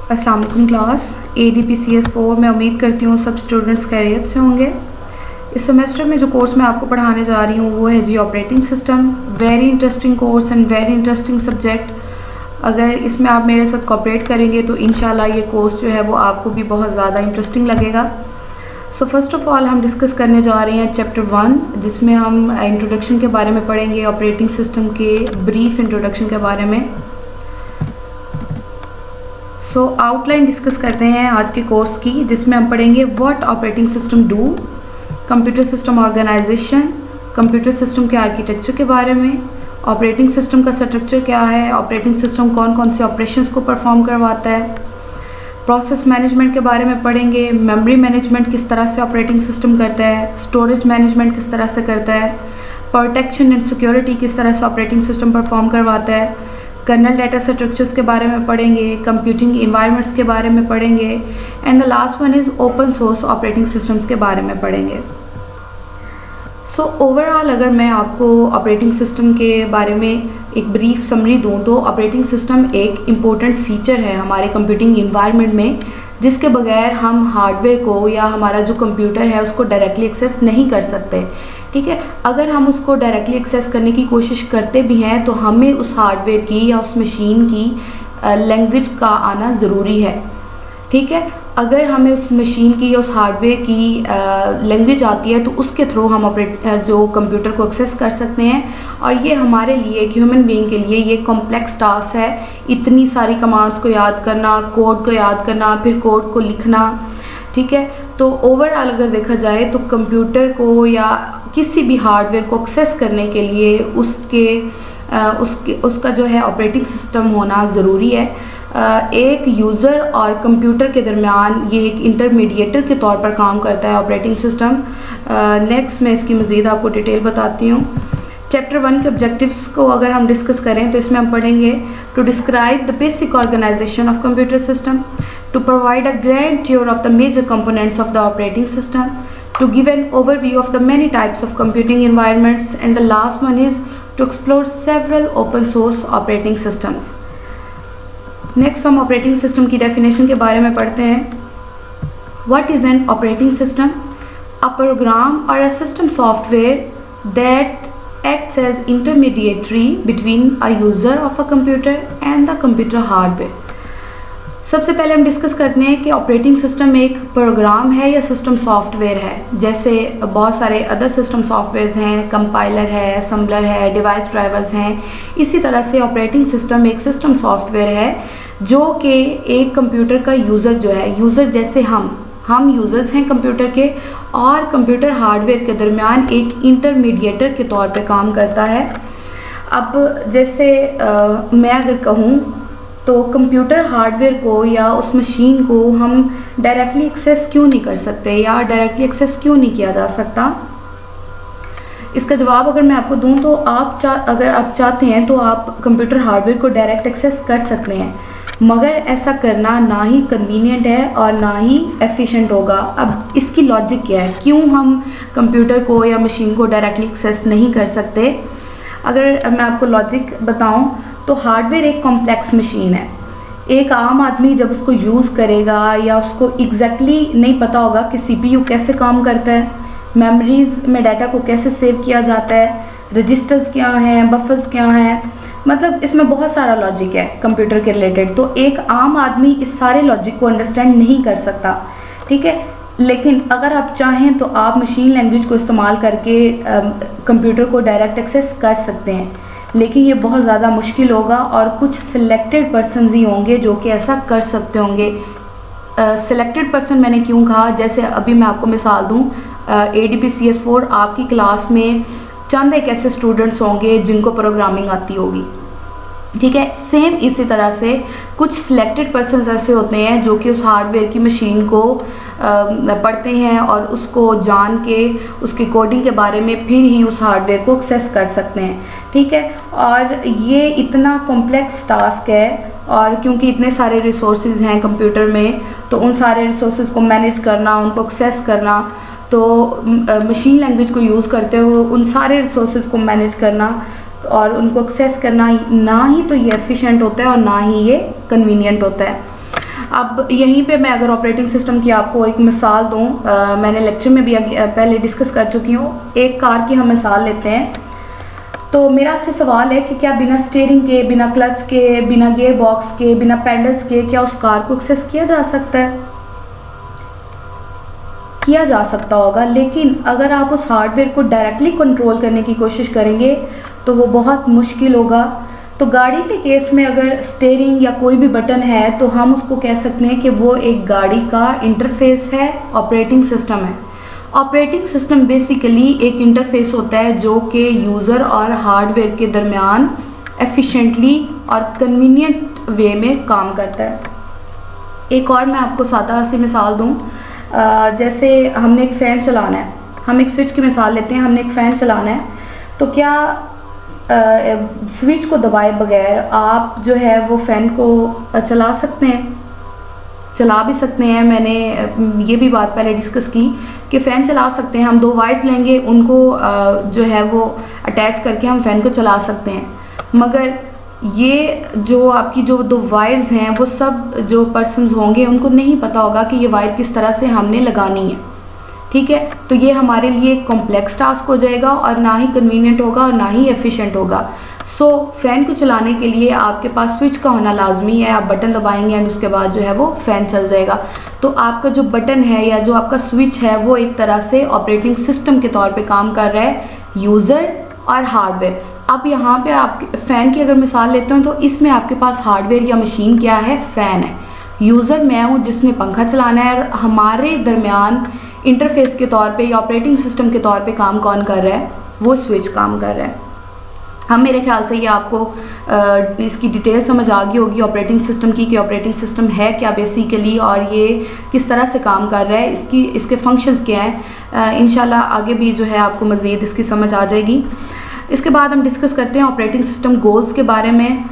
अस्सलाम वालेकुम class ADPCS4 मैं उम्मीद करती हूँ सब स्टूडेंट्स खैरियत से होंगे। इस सेमेस्टर में जो कोर्स मैं आपको पढ़ाने जा रही हूँ वो है जी operating system. Very interesting course and very interesting subject. अगर इसमें आप मेरे साथ कोऑपरेट करेंगे तो इंशाल्लाह ये कोर्स जो है वो आपको भी बहुत ज़्यादा इंटरेस्टिंग लगेगा। सो फर्स्ट ऑफ़ ऑल हम डिस्कस करने जा रहे हैं चैप्टर 1, जिसमें हम इंट्रोडक्शन के बारे में पढ़ेंगे, ऑपरेटिंग सिस्टम के ब्रीफ इंट्रोडक्शन के बारे में। सो आउटलाइन डिस्कस करते हैं आज के कोर्स की, जिसमें हम पढ़ेंगे what operating system do, computer system organisation, computer system के आर्किटेक्चर के बारे में, ऑपरेटिंग सिस्टम का स्ट्रक्चर क्या है, ऑपरेटिंग सिस्टम कौन कौन से ऑपरेशंस को परफॉर्म करवाता है, प्रोसेस मैनेजमेंट के बारे में पढ़ेंगे, मेमोरी मैनेजमेंट किस तरह से ऑपरेटिंग सिस्टम करता है, स्टोरेज मैनेजमेंट किस तरह से करता है, प्रोटेक्शन एंड सिक्योरिटी किस तरह से ऑपरेटिंग सिस्टम परफॉर्म करवाता है, कर्नल डेटा स्ट्रक्चर्स के बारे में पढ़ेंगे, कंप्यूटिंग इन्वायरमेंट्स के बारे में पढ़ेंगे, and the last one is open source operating systems के बारे में पढ़ेंगे। सो ओवरऑल अगर मैं आपको ऑपरेटिंग सिस्टम के बारे में एक ब्रीफ समरी दूं तो ऑपरेटिंग सिस्टम एक इम्पोर्टेंट फीचर है हमारे कंप्यूटिंग इन्वायरमेंट में, जिसके बगैर हम हार्डवेयर को या हमारा जो कंप्यूटर है उसको डायरेक्टली एक्सेस नहीं कर सकते। ठीक है, अगर हम उसको डायरेक्टली एक्सेस करने की कोशिश करते भी हैं तो हमें उस हार्डवेयर की या उस मशीन की लैंग्वेज का आना ज़रूरी है। ठीक है, अगर हमें उस मशीन की या उस हार्डवेयर की लैंग्वेज आती है तो उसके थ्रू हम जो कंप्यूटर को एक्सेस कर सकते हैं, और ये हमारे लिए एक ह्यूमन बीइंग के लिए ये कॉम्प्लेक्स टास्क है। इतनी सारी कमांड्स को याद करना, कोड को याद करना, फिर कोड को लिखना। ठीक है, तो ओवरऑल अगर देखा जाए तो कंप्यूटर को या किसी भी हार्डवेयर को एक्सेस करने के लिए उसका जो है ऑपरेटिंग सिस्टम होना ज़रूरी है। एक यूज़र और कंप्यूटर के दरमियान ये एक इंटरमीडिएटर के तौर पर काम करता है ऑपरेटिंग सिस्टम। नेक्स्ट मैं इसकी मज़ीद आपको डिटेल बताती हूँ। चैप्टर 1 के ऑब्जेक्टिव्स को अगर हम डिस्कस करें तो इसमें हम पढ़ेंगे to describe the basic organisation of computer system, to provide a grand tour of the major components of the operating system, to give an overview of the many types of computing environments, and the last one is to explore several open source operating systems. Next हम operating system की definition के बारे में पढ़ते हैं। What is an operating system? A program or a system software that acts as intermediary between a user of a computer and the computer hardware. सबसे पहले हम डिस्कस करते हैं कि ऑपरेटिंग सिस्टम एक प्रोग्राम है या सिस्टम सॉफ्टवेयर है। जैसे बहुत सारे अदर सिस्टम सॉफ्टवेयर्स हैं, कंपाइलर है, असम्बलर है, डिवाइस ड्राइवर्स हैं। इसी तरह से ऑपरेटिंग सिस्टम एक सिस्टम सॉफ्टवेयर है जो कि एक कंप्यूटर का यूज़र जो है, यूज़र जैसे हम यूज़र्स हैं कंप्यूटर के, और कंप्यूटर हार्डवेयर के दरमियान एक इंटरमीडिएटर के तौर पे काम करता है। अब जैसे मैं अगर कहूँ तो कंप्यूटर हार्डवेयर को या उस मशीन को हम डायरेक्टली एक्सेस क्यों नहीं कर सकते या डायरेक्टली एक्सेस क्यों नहीं किया जा सकता, इसका जवाब अगर मैं आपको दूं तो अगर आप चाहते हैं तो आप कंप्यूटर हार्डवेयर को डायरेक्ट एक्सेस कर सकते हैं, मगर ऐसा करना ना ही कन्वीनियंट है और ना ही एफिशिएंट होगा। अब इसकी लॉजिक क्या है, क्यों हम कंप्यूटर को या मशीन को डायरेक्टली एक्सेस नहीं कर सकते? अगर मैं आपको लॉजिक बताऊं तो हार्डवेयर एक कॉम्प्लेक्स मशीन है। एक आम आदमी जब उसको यूज़ करेगा या उसको एग्जैक्टली नहीं पता होगा कि CPU कैसे काम करता है, मेमोरीज में डाटा को कैसे सेव किया जाता है, रजिस्टर्स क्या हैं, बफर्स क्या हैं, मतलब इसमें बहुत सारा लॉजिक है कंप्यूटर के रिलेटेड। तो एक आम आदमी इस सारे लॉजिक को अंडरस्टैंड नहीं कर सकता। ठीक है, लेकिन अगर आप चाहें तो आप मशीन लैंग्वेज को इस्तेमाल करके कंप्यूटर को डायरेक्ट एक्सेस कर सकते हैं, लेकिन ये बहुत ज़्यादा मुश्किल होगा और कुछ सिलेक्टेड पर्सनस ही होंगे जो कि ऐसा कर सकते होंगे। सिलेक्टेड पर्सन मैंने क्यों कहा, जैसे अभी मैं आपको मिसाल दूं, ADPCS4 आपकी क्लास में चंद एक ऐसे स्टूडेंट्स होंगे जिनको प्रोग्रामिंग आती होगी। ठीक है, सेम इसी तरह से कुछ सिलेक्टेड पर्सनस ऐसे होते हैं जो कि उस हार्डवेयर की मशीन को पढ़ते हैं और उसको जान के उसकी कोडिंग के बारे में फिर ही उस हार्डवेयर को एक्सेस कर सकते हैं। ठीक है, और ये इतना कॉम्प्लेक्स टास्क है, और क्योंकि इतने सारे रिसोर्सेज हैं कंप्यूटर में, तो उन सारे रिसोर्सेज को मैनेज करना, उनको एक्सेस करना, तो मशीन लैंग्वेज को यूज़ करते हुए उन सारे रिसोर्सेज को मैनेज करना और उनको एक्सेस करना ना ही तो ये एफिशिएंट होता है और ना ही ये कन्वीनियंट होता है। अब यहीं पे मैं अगर ऑपरेटिंग सिस्टम की आपको एक मिसाल दूँ, मैंने लेक्चर में भी पहले डिस्कस कर चुकी हूँ। एक कार की हम मिसाल लेते हैं। तो मेरा आपसे सवाल है कि क्या बिना स्टीयरिंग के, बिना क्लच के, बिना गियर बॉक्स के, बिना पेडल्स के क्या उस कार को एक्सेस किया जा सकता है? किया जा सकता होगा, लेकिन अगर आप उस हार्डवेयर को डायरेक्टली कंट्रोल करने की कोशिश करेंगे तो वो बहुत मुश्किल होगा। तो गाड़ी के केस में अगर स्टीयरिंग या कोई भी बटन है तो हम उसको कह सकते हैं कि वो एक गाड़ी का इंटरफेस है, ऑपरेटिंग सिस्टम है। ऑपरेटिंग सिस्टम बेसिकली एक इंटरफेस होता है जो कि यूज़र और हार्डवेयर के दरमियान एफिशिएंटली और कन्वीनियंट वे में काम करता है। एक और मैं आपको सादा सी मिसाल दूँ, जैसे हमने एक फ़ैन चलाना है, हम एक स्विच की मिसाल लेते हैं। हमने एक फ़ैन चलाना है तो क्या स्विच को दबाए बगैर आप जो है वो फ़ैन को चला सकते हैं? चला भी सकते हैं। मैंने ये भी बात पहले डिस्कस की कि फ़ैन चला सकते हैं। हम 2 वायर्स लेंगे, उनको जो है वो अटैच करके हम फ़ैन को चला सकते हैं। मगर ये जो आपकी जो 2 वायर्स हैं वो सब जो पर्सन्स होंगे उनको नहीं पता होगा कि ये वायर किस तरह से हमने लगानी है। ठीक है, तो ये हमारे लिए एक कॉम्प्लेक्स टास्क हो जाएगा और ना ही कन्वीनियंट होगा और ना ही एफिशिएंट होगा। सो फ़ैन को चलाने के लिए आपके पास स्विच का होना लाजमी है। आप बटन दबाएंगे एंड उसके बाद जो है वो फ़ैन चल जाएगा। तो आपका जो बटन है या जो आपका स्विच है वो एक तरह से ऑपरेटिंग सिस्टम के तौर पे काम कर रहा है, यूज़र और हार्डवेयर। अब यहाँ पे आप फ़ैन की अगर मिसाल लेते हो तो इसमें आपके पास हार्डवेयर या मशीन क्या है? फ़ैन है। यूज़र मैं हूँ जिसने पंखा चलाना है, और हमारे दरमियान इंटरफेस के तौर पे या ऑपरेटिंग सिस्टम के तौर पे काम कौन कर रहा है? वो स्विच काम कर रहा है। हम मेरे ख्याल से ये आपको इसकी डिटेल समझ आ गई होगी ऑपरेटिंग सिस्टम की, कि ऑपरेटिंग सिस्टम है क्या बेसिकली और ये किस तरह से काम कर रहा है, इसके फंक्शंस क्या हैं। इंशाल्लाह आगे भी जो है आपको मज़ीद इसकी समझ आ जाएगी। इसके बाद हम डिस्कस करते हैं ऑपरेटिंग सिस्टम गोल्स के बारे में।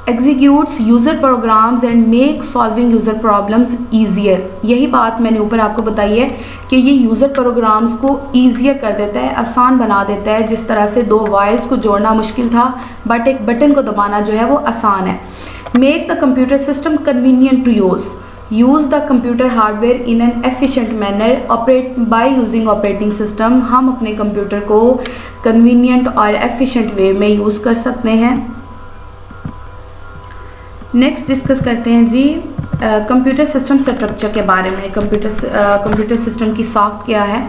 Executes user programs and make solving user problems easier. यही बात मैंने ऊपर आपको बताई है कि ये यूज़र प्रोग्राम्स को ईजियर कर देता है, आसान बना देता है। जिस तरह से 2 वायर्स को जोड़ना मुश्किल था बट एक बटन को दबाना जो है वो आसान है। Make the computer system convenient to use the computer hardware in an efficient manner operate by using operating system. हम अपने कंप्यूटर को कन्वीनियंट और एफिशिएंट वे में यूज़ कर सकते हैं। नेक्स्ट डिस्कस करते हैं जी कंप्यूटर सिस्टम स्ट्रक्चर के बारे में। कंप्यूटर सिस्टम की साख्त क्या है?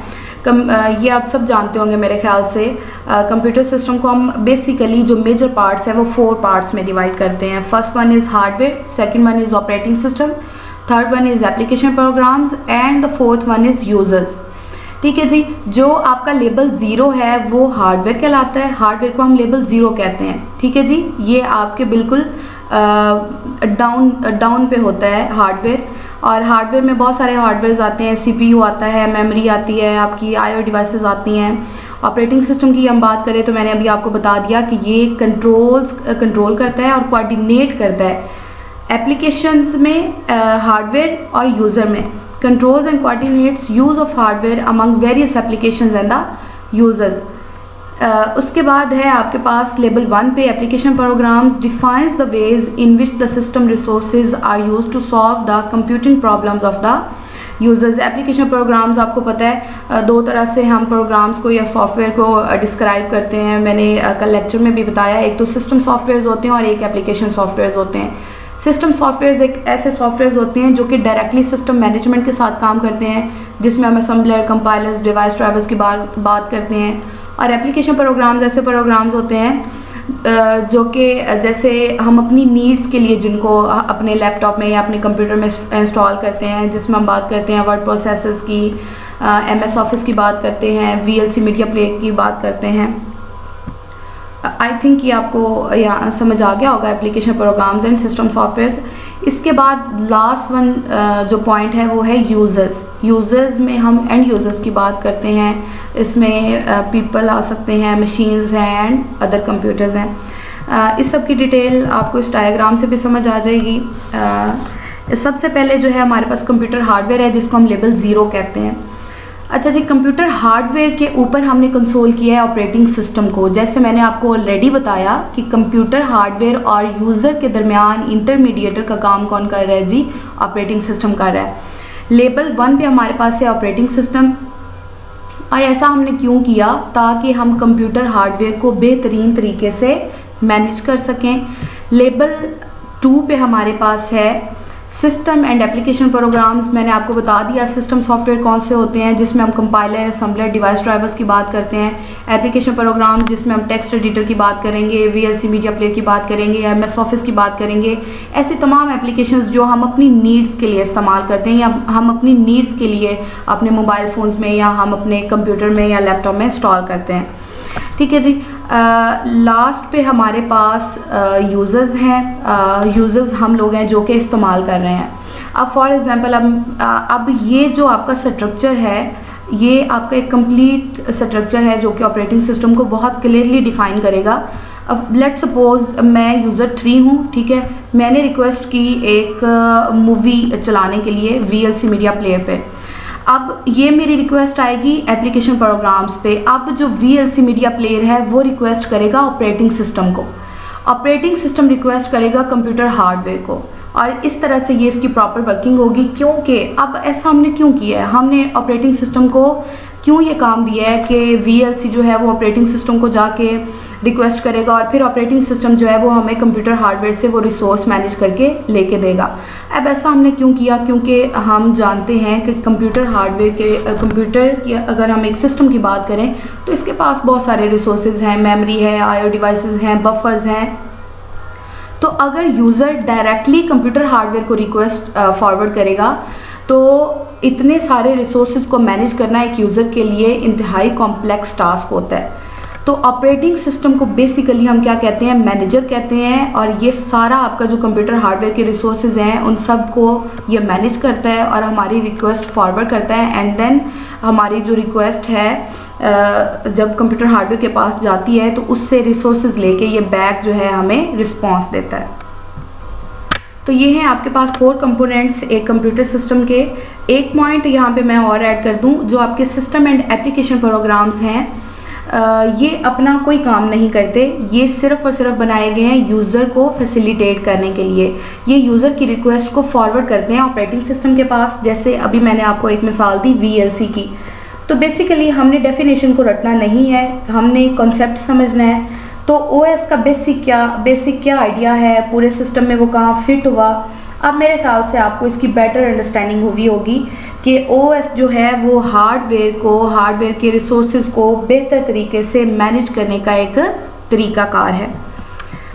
ये आप सब जानते होंगे मेरे ख्याल से। कंप्यूटर सिस्टम को हम बेसिकली जो मेजर पार्ट्स हैं वो 4 पार्ट्स में डिवाइड करते हैं। First one is hardware, second one is operating system, third one is application programs and the fourth one is users. ठीक है जी, जो आपका लेबल 0 है वो हार्डवेयर कहलाता है। हार्डवेयर को हम लेबल 0 कहते हैं। ठीक है जी, ये आपके बिल्कुल डाउन पे होता है हार्डवेयर। और हार्डवेयर में बहुत सारे हार्डवेयर आते हैं, CPU आता है, मेमोरी आती है, आपकी IO डिवाइसेस आती हैं। ऑपरेटिंग सिस्टम की हम बात करें तो मैंने अभी आपको बता दिया कि ये कंट्रोल करता है और कोऑर्डिनेट करता है एप्लीकेशंस में, हार्डवेयर और यूज़र में। Controls and coordinates use of hardware among various applications and the users. उसके बाद है आपके पास लेवल 1 पे application programs defines the ways in which the system resources are used to solve the computing problems of the users. Application programs आपको पता है 2 तरह से हम प्रोग्राम्स को या सॉफ्टवेयर को डिस्क्राइब करते हैं। मैंने कल लेक्चर में भी बताया, एक तो सिस्टम सॉफ्टवेयर होते हैं और एक एप्लीकेशन सॉफ्टवेयर होते हैं। सिस्टम सॉफ्टवेयर एक ऐसे सॉफ्टवेयर होते हैं जो कि डायरेक्टली सिस्टम मैनेजमेंट के साथ काम करते हैं, जिसमें हम असेंबलर, कंपाइलर्स, डिवाइस ड्राइवर्स की बात करते हैं। और एप्लीकेशन प्रोग्राम्स ऐसे प्रोग्राम्स होते हैं जो कि जैसे हम अपनी नीड्स के लिए जिनको अपने लैपटॉप में या अपने कंप्यूटर में इंस्टॉल करते हैं, जिसमें हम बात करते हैं वर्ड प्रोसेसर्स की, MS ऑफिस की बात करते हैं, VLC मीडिया प्लेयर की बात करते हैं। आई थिंक ये आपको यहाँ समझ आ गया होगा application programs and system software. इसके बाद लास्ट वन जो पॉइंट है वो है यूज़र्स। यूज़र्स में हम एंड यूज़र्स की बात करते हैं। इसमें पीपल आ सकते हैं, मशीन्स हैं एंड अदर कंप्यूटर्स हैं। इस सब की डिटेल आपको इस डायग्राम से भी समझ आ जाएगी। सबसे पहले जो है हमारे पास कंप्यूटर हार्डवेयर है जिसको हम लेवल 0 कहते हैं। अच्छा जी, कंप्यूटर हार्डवेयर के ऊपर हमने कंसोल किया है ऑपरेटिंग सिस्टम को। जैसे मैंने आपको ऑलरेडी बताया कि कंप्यूटर हार्डवेयर और यूज़र के दरमियान इंटरमीडिएटर का काम कौन कर रहा है जी, ऑपरेटिंग सिस्टम कर रहा है। लेवल 1 पे हमारे पास है ऑपरेटिंग सिस्टम, और ऐसा हमने क्यों किया, ताकि हम कंप्यूटर हार्डवेयर को बेहतरीन तरीके से मैनेज कर सकें। लेवल 2 पे हमारे पास है सिस्टम एंड एप्लीकेशन प्रोग्राम्स। मैंने आपको बता दिया सिस्टम सॉफ्टवेयर कौन से होते हैं, जिसमें हम कंपाइलर, असेंबलर, डिवाइस ड्राइवर्स की बात करते हैं। एप्लीकेशन प्रोग्राम्स जिसमें हम टेक्स्ट एडिटर की बात करेंगे, VLC मीडिया प्लेयर की बात करेंगे, MS ऑफिस की बात करेंगे। ऐसी तमाम एप्लीकेशंस जो हम अपनी नीड्स के लिए इस्तेमाल करते हैं, या हम अपनी नीड्स के लिए अपने मोबाइल फ़ोन्स में या हम अपने कंप्यूटर में या लैपटॉप में इंस्टॉल करते हैं। ठीक है जी। लास्ट पे हमारे पास यूज़र्स हैं। यूज़र्स हम लोग हैं जो कि इस्तेमाल कर रहे हैं। अब फॉर एग्ज़ाम्पल अब ये जो आपका स्ट्रक्चर है, ये आपका एक कंप्लीट स्ट्रक्चर है जो कि ऑपरेटिंग सिस्टम को बहुत क्लियरली डिफ़ाइन करेगा। अब लेट्स सपोज मैं यूज़र 3 हूँ, ठीक है। मैंने रिक्वेस्ट की एक मूवी चलाने के लिए VLC मीडिया प्लेयर पे। अब ये मेरी रिक्वेस्ट आएगी एप्लीकेशन प्रोग्राम्स पे। अब जो VLC मीडिया प्लेयर है वो रिक्वेस्ट करेगा ऑपरेटिंग सिस्टम को, ऑपरेटिंग सिस्टम रिक्वेस्ट करेगा कंप्यूटर हार्डवेयर को, और इस तरह से ये इसकी प्रॉपर वर्किंग होगी। क्योंकि अब ऐसा हमने क्यों किया है, हमने ऑपरेटिंग सिस्टम को क्यों ये काम दिया है कि VLC जो है वो ऑपरेटिंग सिस्टम को जाके रिक्वेस्ट करेगा और फिर ऑपरेटिंग सिस्टम जो है वो हमें कंप्यूटर हार्डवेयर से वो रिसोर्स मैनेज करके लेके देगा। अब ऐसा हमने क्यों किया, क्योंकि हम जानते हैं कि कंप्यूटर हार्डवेयर के कंप्यूटर की अगर हम एक सिस्टम की बात करें तो इसके पास बहुत सारे रिसोर्सेज हैं, मेमोरी है, IO डिवाइसेस हैं, बफर्स हैं। तो अगर यूज़र डायरेक्टली कंप्यूटर हार्डवेयर को रिक्वेस्ट फॉरवर्ड करेगा तो इतने सारे रिसोर्सेज को मैनेज करना एक यूज़र के लिए इंतहाई कॉम्प्लेक्स टास्क होता है। तो ऑपरेटिंग सिस्टम को बेसिकली हम क्या कहते हैं, मैनेजर कहते हैं, और ये सारा आपका जो कंप्यूटर हार्डवेयर के रिसोर्सेज हैं उन सब को ये मैनेज करता है और हमारी रिक्वेस्ट फॉरवर्ड करता है। एंड देन हमारी जो रिक्वेस्ट है जब कंप्यूटर हार्डवेयर के पास जाती है तो उससे रिसोर्सेज लेके ये बैक जो है हमें रिस्पॉन्स देता है। तो ये हैं आपके पास 4 कंपोनेंट्स एक कंप्यूटर सिस्टम के। एक पॉइंट यहाँ पे मैं और ऐड कर दूँ, जो आपके सिस्टम एंड एप्लीकेशन प्रोग्राम्स हैं ये अपना कोई काम नहीं करते, ये सिर्फ़ और सिर्फ बनाए गए हैं यूज़र को फैसिलिटेट करने के लिए। ये यूज़र की रिक्वेस्ट को फॉरवर्ड करते हैं ऑपरेटिंग सिस्टम के पास। जैसे अभी मैंने आपको एक मिसाल दी VLC की। तो बेसिकली हमने डेफिनेशन को रटना नहीं है, हमने कॉन्सेप्ट समझना है। तो OS का बेसिक क्या आइडिया है पूरे सिस्टम में, वो कहाँ फिट हुआ। अब मेरे ख्याल से आपको इसकी बेटर अंडरस्टैंडिंग हुई होगी कि OS जो है वो हार्डवेयर के रिसोर्सेज को बेहतर तरीके से मैनेज करने का एक तरीकाकार है।